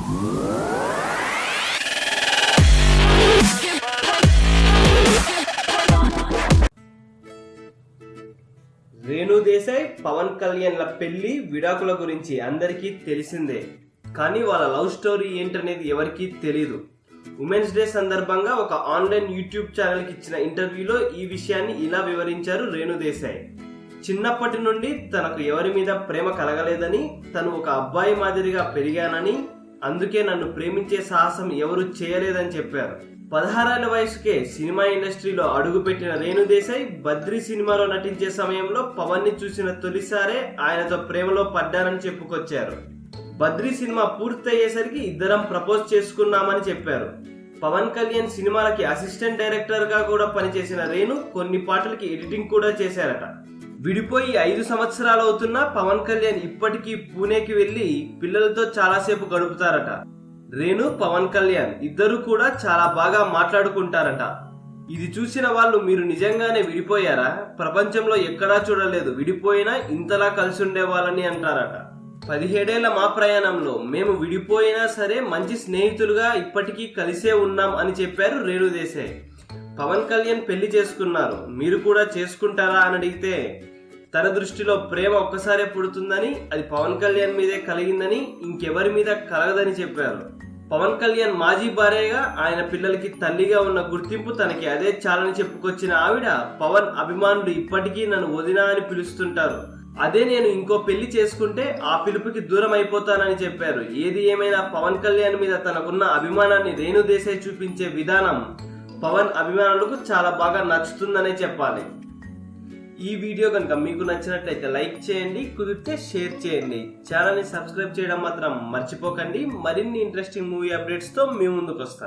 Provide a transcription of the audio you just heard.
రేణు దేశాయ్ పవన్ కళ్యాణ్ల పెళ్లి విడాకుల గురించి అందరికీ తెలిసిందే. కానీ వాళ్ళ లవ్ స్టోరీ ఏంటనేది ఎవరికీ తెలీదు. ఉమెన్స్ డే సందర్భంగా ఒక ఆన్లైన్ యూట్యూబ్ ఛానల్కి ఇచ్చిన ఇంటర్వ్యూలో ఈ విషయాన్ని ఇలా వివరించారు రేణు దేశాయ్. చిన్నప్పటి నుండి తనకు ఎవరి మీద ప్రేమ కలగలేదని, తను ఒక అబ్బాయి మాదిరిగా పెరిగానని, అందుకే నన్ను ప్రేమించే సాహసం ఎవరు చేయలేదని చెప్పారు. 16 ఏళ్ల వయసుకే సినిమా ఇండస్ట్రీలో అడుగుపెట్టిన రేణు దేశాయ్ బద్రీ సినిమాలో నటించే సమయంలో పవన్ ని చూసిన తొలిసారే ఆయనతో ప్రేమలో పడ్డానని చెప్పుకొచ్చారు. బద్రీ సినిమా పూర్తయ్యేసరికి ఇద్దరం ప్రపోజ్ చేసుకున్నామని చెప్పారు. పవన్ కళ్యాణ్ సినిమాలకి అసిస్టెంట్ డైరెక్టర్ గా కూడా పనిచేసిన రేణు కొన్ని పాటలకి ఎడిటింగ్ కూడా చేశారట. విడిపోయి 5 సంవత్సరాలు అవుతున్నా పవన్ కళ్యాణ్ ఇప్పటికీ పూణేకి వెళ్లి పిల్లలతో చాలాసేపు గడుపుతారట. రేణు, పవన్ కళ్యాణ్ ఇద్దరు కూడా చాలా బాగా మాట్లాడుకుంటారట. ఇది చూసిన వాళ్ళు మీరు నిజంగానే విడిపోయారా? ప్రపంచంలో ఎక్కడా చూడలేదు, విడిపోయినా ఇంతలా కలిసి ఉండేవాళ్ళని అంటారట. 17 ఏళ్ల మా ప్రయాణంలో మేము విడిపోయినా సరే మంచి స్నేహితులుగా ఇప్పటికీ కలిసే ఉన్నాం అని చెప్పారు రేణు దేశాయ్. పవన్ కళ్యాణ్ పెళ్లి చేసుకున్నారు, మీరు కూడా చేసుకుంటారా అని అడిగితే తన దృష్టిలో ప్రేమ ఒక్కసారే పుడుతుందని, అది పవన్ కళ్యాణ్ మీదే కలిగిందని, ఇంకెవరి మీద కలగదని చెప్పారు. పవన్ కళ్యాణ్ మాజీ భార్యగా ఆయన పిల్లలకి తల్లిగా ఉన్న గుర్తింపు తనకి అదే చాలని చెప్పుకొచ్చిన ఆవిడ, పవన్ అభిమానులు ఇప్పటికీ నన్ను వదినా అని పిలుస్తుంటారు, అదే నేను ఇంకో పెళ్లి చేసుకుంటే ఆ పిలుపుకి దూరం అయిపోతానని చెప్పారు. ఏది ఏమైనా పవన్ కళ్యాణ్ మీద తనకున్న అభిమానాన్ని రేణు దేశాయ్ చూపించే విధానం పవన్ అభిమానులకు చాలా బాగా నచ్చుతుందనే చెప్పాలి. ఈ వీడియో కనుక మీకు నచ్చినట్లయితే లైక్ చేయండి, కుదిరితే షేర్ చేయండి. ఛానల్ని సబ్స్క్రైబ్ చేయడం మాత్రం మర్చిపోకండి. మరిన్ని ఇంట్రెస్టింగ్ మూవీ అప్డేట్స్తో మీ ముందుకు వస్తాను.